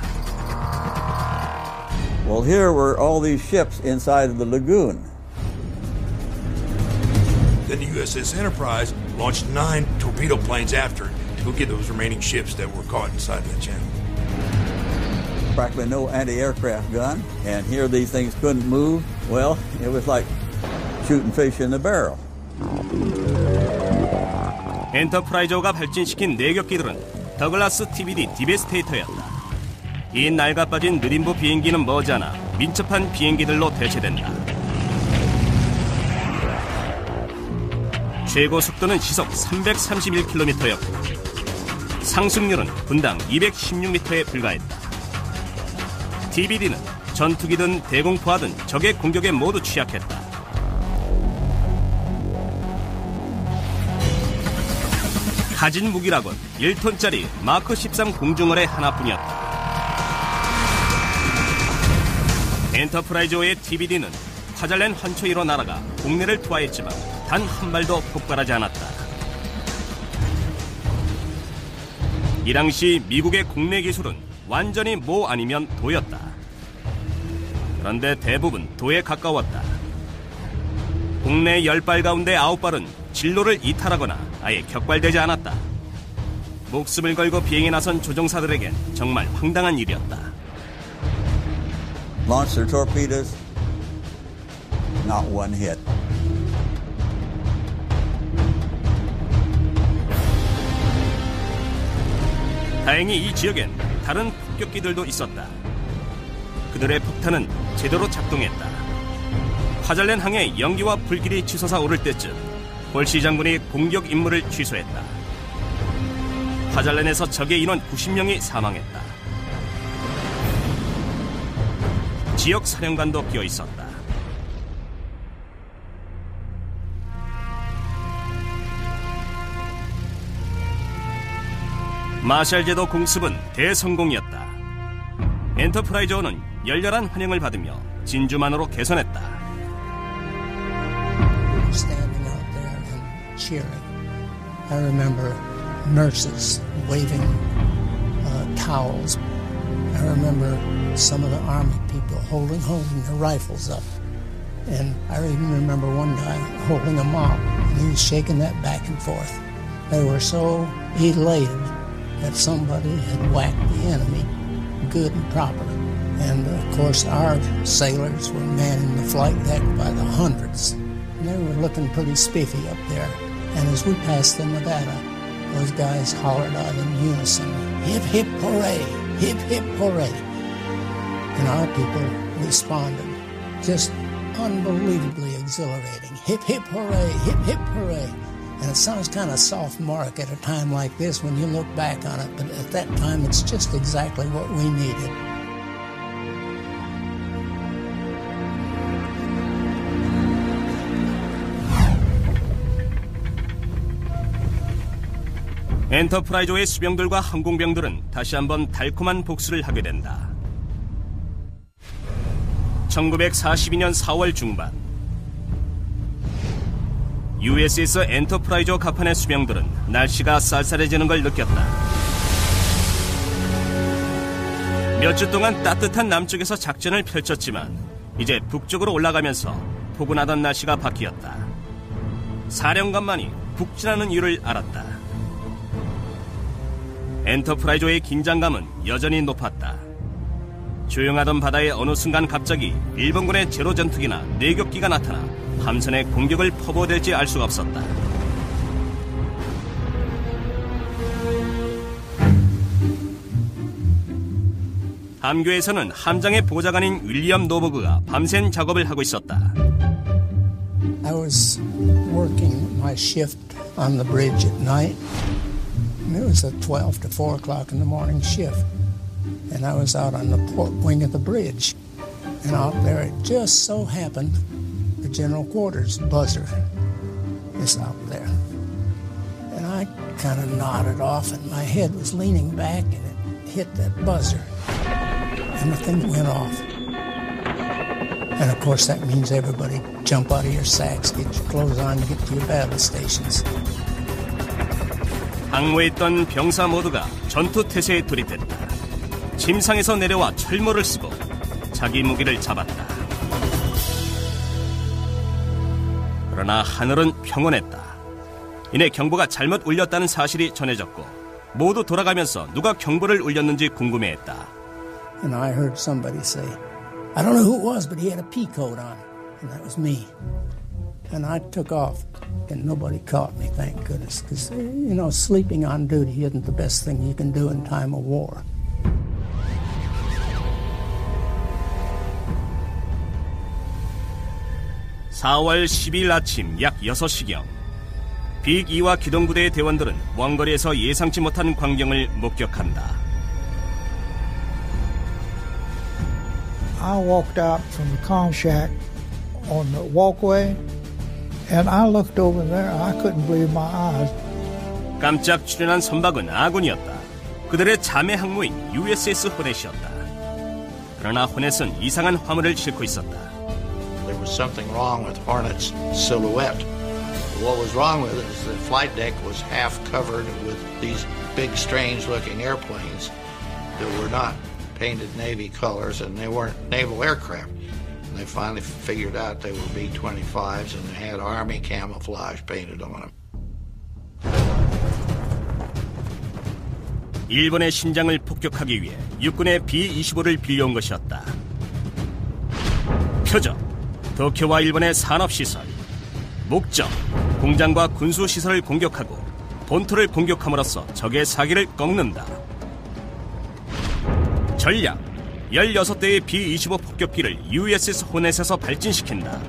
Speaker 4: Well, here were all these ships inside of the lagoon.
Speaker 12: Then the USS Enterprise launched 9 torpedo planes after it to go get those remaining ships that were caught inside that channel.
Speaker 4: Practically no anti-aircraft gun, and here these things couldn't move. Well, it was like shooting fish in the barrel.
Speaker 1: 엔터프라이저가 발진시킨 내격기들은 더글라스 TBD 디베스테이터였다. 이 낡아빠진 느림부 비행기는 머지않아 민첩한 비행기들로 대체된다. 최고 속도는 시속 331km였고 상승률은 분당 216m에 불과했다. TBD는 전투기든 대공포하든 적의 공격에 모두 취약했다. 가진 무기라곤 1톤짜리 마크 13 공중어뢰 하나뿐이었다. 엔터프라이즈의 TBD는 화잘낸 환초 위로 날아가 국내를 투하했지만 단 한 발도 폭발하지 않았다. 이 당시 미국의 국내 기술은 완전히 모 아니면 도였다. 그런데 대부분 도에 가까웠다. 국내 10발 가운데 9발은 진로를 이탈하거나 아예 격발되지 않았다. 목숨을 걸고 비행에 나선 조종사들에겐 정말 황당한 일이었다.
Speaker 4: Launched their torpedoes, not one hit.
Speaker 1: 다행히 이 지역엔 다른 폭격기들도 있었다. 그들의 폭탄은 제대로 작동했다. 화잘낸 항에 연기와 불길이 치솟아 오를 때쯤 홀시 장군이 공격 임무를 취소했다. 화잘낸에서 적의 인원 90명이 사망했다. 지역 사령관도 끼어 있었다. 마샬 제도 공습은 대성공이었다. 엔터프라이저는 열렬한 환영을 받으며 진주만으로 개선했다.
Speaker 3: Standing out there and cheering. I remember nurses waving towels. I remember some of the army people holding their rifles up. And I even remember one guy holding a mop, and he was shaking that back and forth. They were so elated that somebody had whacked the enemy good and proper. And of course our sailors were manning the flight deck by the hundreds. And they were looking pretty spiffy up there. And as we passed the Nevada, those guys hollered out in unison, "Hip, hip, hooray! Hip, hip, hooray!" And our people responded, just unbelievably exhilarating. Hip, hip, hooray! Hip, hip, hooray! And it sounds kind of sophomoric at a time like this when you look back on it, but at that time it's just exactly what we needed.
Speaker 1: 엔터프라이저의 수병들과 항공병들은 다시 한번 달콤한 복수를 하게 된다. 1942년 4월 중반 USS 엔터프라이저 갑판의 수병들은 날씨가 쌀쌀해지는 걸 느꼈다. 몇 주 동안 따뜻한 남쪽에서 작전을 펼쳤지만 이제 북쪽으로 올라가면서 포근하던 날씨가 바뀌었다. 사령관만이 북진하는 이유를 알았다. 엔터프라이저의 긴장감은 여전히 높았다. 조용하던 바다에 어느 순간 갑자기 일본군의 제로 전투기나 내격기가 나타나 함선의 공격을 퍼부어댈지 알 수가 없었다. 함교에서는 함장의 보좌관인 윌리엄 노버그가 밤샘 작업을 하고 있었다.
Speaker 3: I was working my shift on the bridge at night. And it was a 12 to 4 o'clock in the morning shift. And I was out on the port wing of the bridge. And out there it just so happened the general quarters buzzer is out there. And I kind of nodded off and my head was leaning back and it hit that buzzer. And the thing went off. And of course that means everybody jump out of your sacks, get your clothes on, and get to your battle stations.
Speaker 1: 항모에 있던 병사 모두가 전투 태세에 돌입했다. 침상에서 내려와 철모를 쓰고 자기 무기를 잡았다. 그러나 하늘은 평온했다. 이내 경보가 잘못 울렸다는 사실이 전해졌고 모두 돌아가면서 누가 경보를 울렸는지 궁금해했다.
Speaker 3: And I heard somebody say, I don't know who it was, but he had a pea coat on. And that was me. And I took off, and nobody caught me, thank goodness. Because, you know, sleeping on duty isn't the best thing you can do in time of war.
Speaker 1: (4월 12일) 아침 약 6시경 빅2와 기동부대의 대원들은 원거리에서 예상치 못한 광경을 목격한다.
Speaker 13: I walked out from the comm shack on the walkway, and I looked over there. I couldn't believe my eyes.
Speaker 1: 깜짝 출현한 선박은 아군이었다. 그들의 자매 항모인 USS 호넷이었다. 그러나 호넷은 이상한 화물을 싣고 있었다.
Speaker 8: There was something wrong with Hornet's silhouette. What was wrong with it is the flight deck was half covered with these big, strange-looking airplanes that were not painted Navy colors, and they weren't naval aircraft. And they finally figured out they were B-25s, and they had Army camouflage painted on them.
Speaker 1: 일본의 신장을 폭격하기 위해 육군의 B-25를 빌려온 것이었다. 표적, 도쿄와 일본의 산업시설. 목적, 공장과 군수시설을 공격하고 본토를 공격함으로써 적의 사기를 꺾는다. 전략, 16대의 B-25 폭격기를 USS 호넷에서 발진시킨다.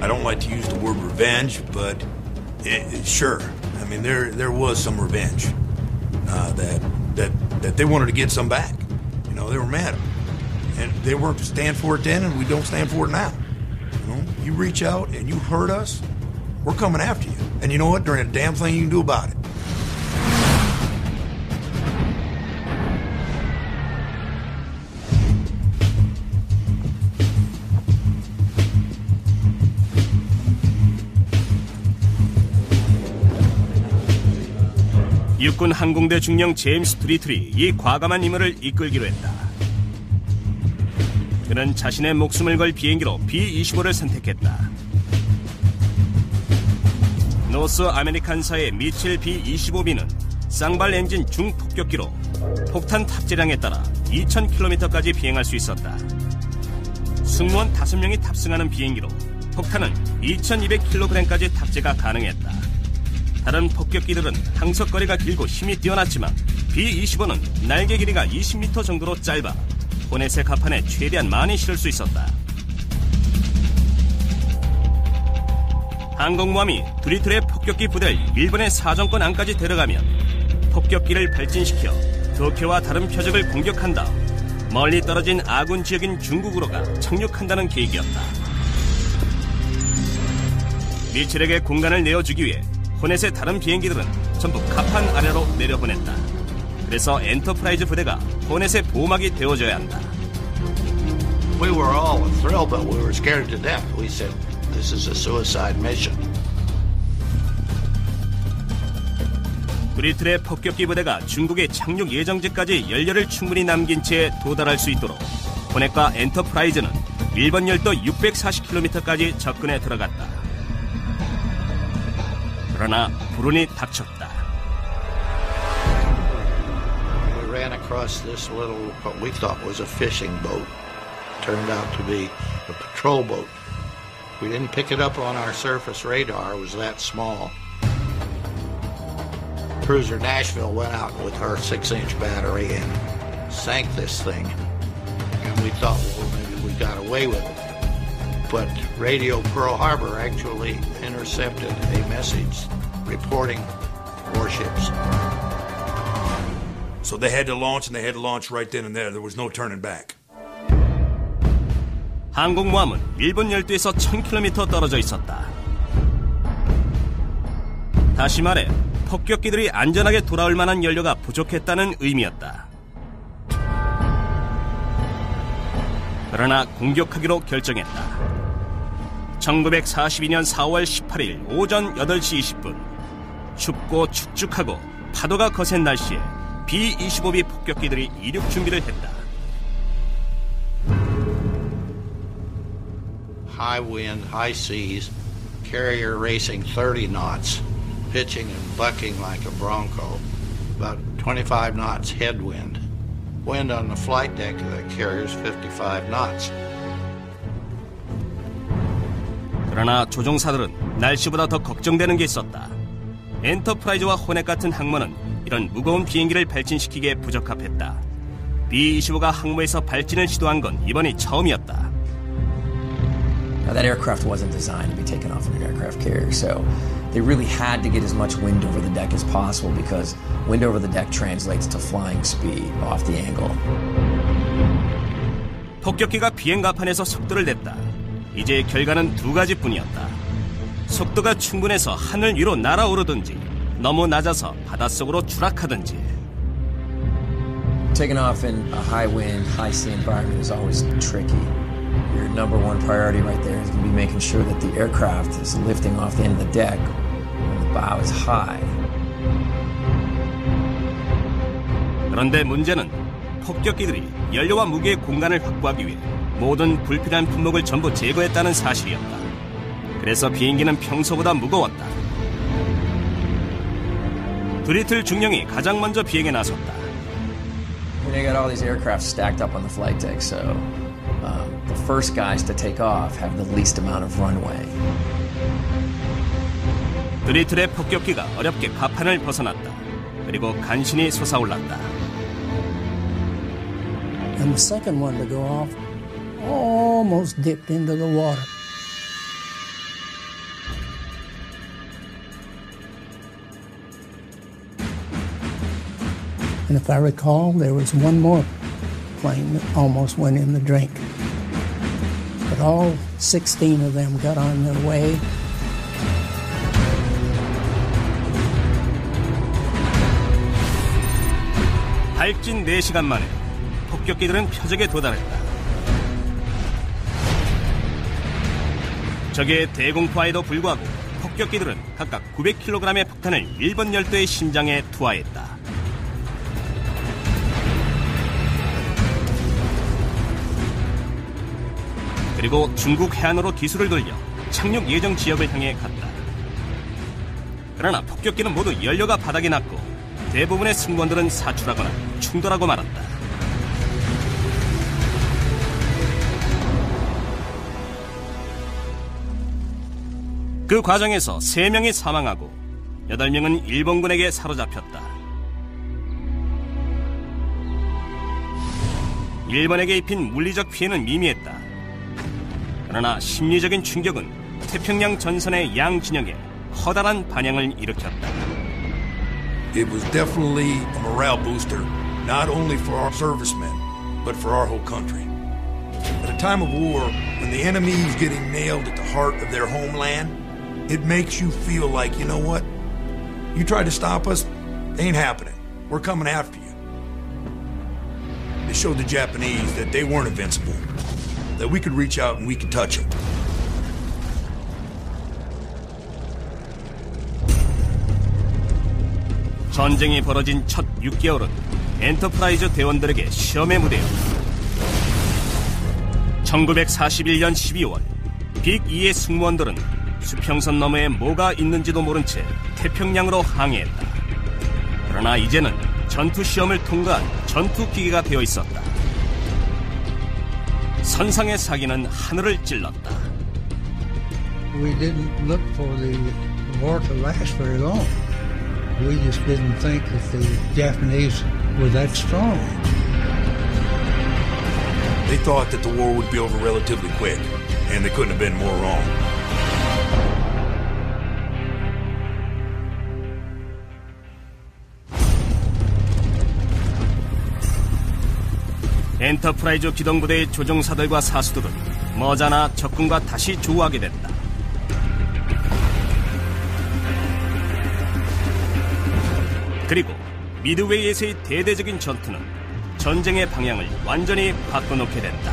Speaker 12: I don't like to use the word revenge, but sure. I mean, there was some revenge that they wanted to get some back. You know, they were mad, and they weren't to stand for it then, and we don't stand for it now. You know, you reach out and you hurt us, we're coming after you. And you know what? There ain't a damn thing you can do about it.
Speaker 1: 육군 항공대 중령 제임스 드리틀이 이 과감한 임무를 이끌기로 했다. 그는 자신의 목숨을 걸 비행기로 B-25를 선택했다. 노스 아메리칸사의 미첼 B-25B는 쌍발 엔진 중폭격기로 폭탄 탑재량에 따라 2,000km까지 비행할 수 있었다. 승무원 5명이 탑승하는 비행기로 폭탄은 2,200kg까지 탑재가 가능했다. 다른 폭격기들은 항속거리가 길고 힘이 뛰어났지만 B-25는 날개 길이가 20m 정도로 짧아 호넷의 갑판에 최대한 많이 실을 수 있었다. 항공모함이 드리틀의 폭격기 부대를 일본의 사정권 안까지 데려가면 폭격기를 발진시켜 도쿄와 다른 표적을 공격한 다음 멀리 떨어진 아군 지역인 중국으로가 착륙한다는 계획이었다. 미첼에게 공간을 내어주기 위해 호넷의 다른 비행기들은 전부 갑판 아래로 내려보냈다. 그래서 엔터프라이즈 부대가 호넷의 보호막이 되어줘야 한다.
Speaker 8: We were all thrilled, but we were scared to death. We said, this is a suicide mission.
Speaker 1: 브리틀의 폭격기 부대가 중국의 착륙 예정지까지 연료를 충분히 남긴 채 도달할 수 있도록 호넷과 엔터프라이즈는 일본 열도 640km까지 접근해 들어갔다. 그러나 불운이 닥쳤다.
Speaker 8: We ran across this little, what we thought was a fishing boat. Turned out to be a patrol boat. We didn't pick it up on our surface radar. It was that small. Cruiser Nashville went out with her 6-inch battery and sank this thing. And we thought, well, maybe we got away with it. But Radio Pearl Harbor actually intercepted a message reporting warships.
Speaker 12: So they had to launch, and they had to launch right then and there. There was no turning back.
Speaker 1: 항공모함은 일본 열도에서 1000km 떨어져 있었다. 다시 말해 폭격기들이 안전하게 돌아올 만한 연료가 부족했다는 의미였다. 그러나 공격하기로 결정했다. 1942년 4월 18일 오전 8시 20분 춥고 축축하고 파도가 거센 날씨에 B-25B 폭격기들이 이륙 준비를 했다.
Speaker 8: High wind, high seas, carrier racing 30 knots, pitching and bucking like a bronco, about 25 knots headwind. Wind on the flight deck of the carrier is 55 knots.
Speaker 1: 그러나 조종사들은 날씨보다 더 걱정되는 게 있었다. 엔터프라이즈와 호넷 같은 항모는 이런 무거운 비행기를 발진시키기에 부적합했다. B-25가 항모에서 발진을 시도한 건 이번이 처음이었다.
Speaker 6: Now, that aircraft wasn't designed to be taken off in an aircraft carrier, so they really had to get as much wind over the deck as possible because wind over the deck translates to flying speed off the angle.
Speaker 1: 폭격기가 비행 가판에서 속도를 냈다. 이제 결과는 두 가지뿐이었다. 속도가 충분해서 하늘 위로 날아오르든지 너무 낮아서 바닷속으로 추락하든지.
Speaker 6: Taking off in a high wind, high sea environment is always tricky. Your number one priority right there is going to be making sure that the aircraft is lifting off the end of the deck when the bow is high.
Speaker 1: 그런데 문제는 폭격기들이 연료와 무게의 공간을 확보하기 위해 모든 불필요한 품목을 전부 제거했다는 사실이었다. 그래서 비행기는 평소보다 무거웠다. 드리틀 중령이 가장 먼저 비행에 나섰다.
Speaker 6: They got all these aircraft stacked up on the flight deck, so the first guys to take off have the least amount of runway.
Speaker 1: 드리틀의 폭격기가 어렵게 가판을 벗어났다. 그리고 간신히 솟아올랐다.
Speaker 3: And the second one to go off almost dipped into the water. And if I recall, there was one more plane that almost went in the drink. But all 16 of them got on their way.
Speaker 1: 발진 4시간 만에 폭격기들은 표적에 도달했다. 적의 대공포에도 불구하고 폭격기들은 각각 900kg의 폭탄을 일본 열도의 심장에 투하했다. 그리고 중국 해안으로 기술을 돌려 착륙 예정 지역을 향해 갔다. 그러나 폭격기는 모두 연료가 바닥에 났고 대부분의 승무원들은 사출하거나 충돌하고 말았다. 그 과정에서 3명이 사망하고 8명은 일본군에게 사로잡혔다. 일본에게 입힌 물리적 피해는 미미했다. 그러나 심리적인 충격은 태평양 전선의 양 진영에 커다란 반향을 일으켰다.
Speaker 12: It was definitely a morale booster, not only for our servicemen, but for our whole country. At a time of war, when the enemy is getting nailed at the heart of their homeland, it makes you feel like, you know what? You tried to stop us, ain't happening. We're coming after you. It showed the Japanese that they weren't invincible, that we could reach out and we could touch them.
Speaker 1: 전쟁이 벌어진 첫 6개월은 엔터프라이즈 대원들에게 시험의 무대였다. 1941년 12월 빅2의 승무원들은 수평선 너머에 뭐가 있는지도 모른 채 태평양으로 항해했다. 그러나 이제는 전투 시험을 통과한 전투기계가 되어 있었다. 선상의 사기는 하늘을 찔렀다.
Speaker 11: We didn't look for the war to last very long. We just didn't think that the Japanese were that strong.
Speaker 12: They thought that the war would be over relatively quick, and they couldn't have been more wrong.
Speaker 1: 엔터프라이즈 기동부대의 조종사들과 사수들은 머지않아 적군과 다시 조우하게 됐다. 그리고 미드웨이에서의 대대적인 전투는 전쟁의 방향을 완전히 바꿔놓게 된다.